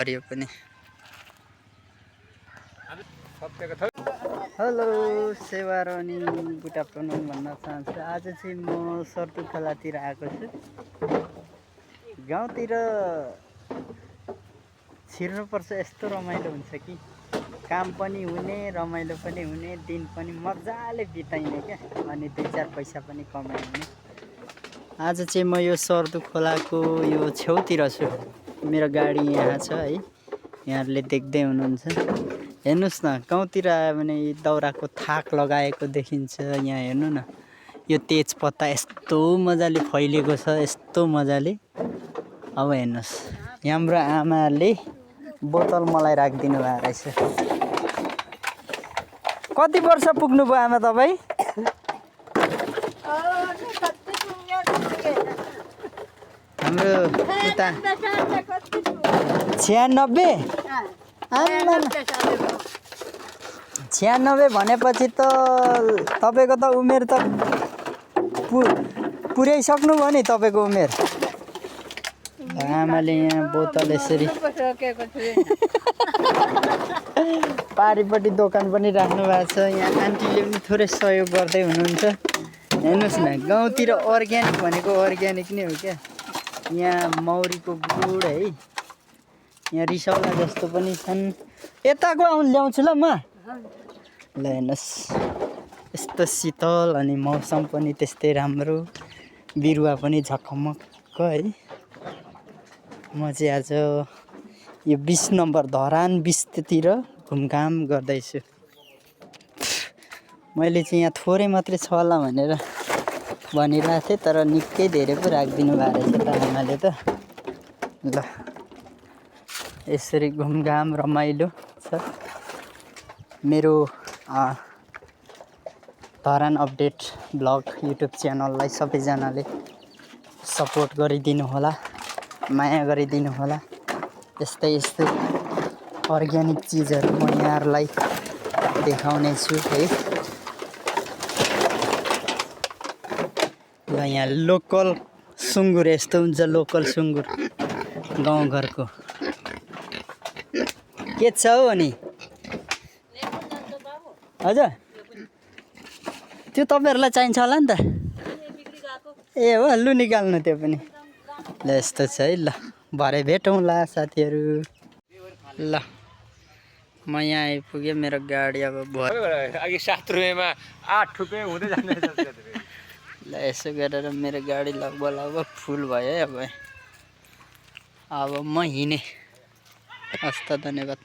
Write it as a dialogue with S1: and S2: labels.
S1: हरियो पनि। हेलो सेवार अनि गुड आफ्टरनुन भन्न चाहन्छु। आज चाहिँ म सर्तु खोलातिर आएको छु। गाउँतिर छिर्नुपर्छ, यस्तो रमाइलो हुन्छ कि काम पनि हुने रमाइलो पनि हुने, दिन पनि मजाले बिताइने क्या, अनि 2-4 पैसा पनि कमाइने। आज चाहिँ म यो सर्तु खोलाको यो छेउतिर छु। मेरो गाडी यहाँ छ है, यहाँहरूले देख्दै हुनुहुन्छ। हेर्नुहोस् न, गाउँतिर आयो भने दाउराको थाक लगाएको देखिन्छ। यहाँ हेर्नु न, यो तेजपत्ता यस्तो मजाले फैलिएको छ, यस्तो मजाले। अब हेर्नुहोस्, हाम्रो आमाले बोतल मलाई राखिदिनु भएको रहेछ। कति वर्ष पुग्नुभयो आमा तपाईँ? हाम्रो उता 96 भनेपछि त तपाईँको त उमेर त पुर्याइसक्नु भयो नि तपाईँको उमेर। आमाले यहाँ बोतल यसरी पारिपट्टि दोकान पनि राख्नु भएको छ। यहाँ आन्टीले पनि थोरै सहयोग गर्दै हुनुहुन्छ। हेर्नुहोस् न, गाउँतिर अर्ग्यानिक भनेको अर्ग्यानिक नै हो क्या। यहाँ मौरीको गुड है, यहाँ रिसौला जस्तो पनि छन्। यताको ल्याउँछु ल म। ल हेर्नुहोस्, यस्तो शीतल अनि मौसम पनि त्यस्तै राम्रो, बिरुवा पनि झकमक्क है। म चाहिँ आज यो 20 नम्बर धरान 20 तिर घुमघाम गर्दैछु। मैले चाहिँ यहाँ थोरै मात्रै छ होला भनेर भनिरहेको थिएँ, तर निकै धेरै पो राखिदिनु भएको रहेछ त आमाले त। ल यसरी घुमघाम रमाइलो छ। मेरो धरान अपडेट ब्लग युट्युब च्यानललाई सबैजनाले सपोर्ट गरिदिनु होला, माया गरिदिनु होला। यस्तै यस्तै अर्ग्यानिक चिजहरू म यहाँहरूलाई देखाउने छु है। ल यहाँ लोकल सुँगुर यस्तो हुन्छ, लोकल सुँगुर गाउँघरको। के छ हौ अनि? हजुर, त्यो तपाईँहरूलाई चाहिन्छ होला नि त। ए हो, लु निकाल्नु त्यो पनि। ल यस्तो छ है। ल भरे भेटौँला साथीहरू। ल म यहाँ आइपुगेँ, मेरो गाडी अब भयो।
S2: अघि 7 रुपैयाँमा 8 रुपैयाँ हुँदै जाँदैछ।
S1: ल यसो गरेर मेरो गाडी लगभग फुल भयो है। अब म हिँडेँ। हस् त, धन्यवाद।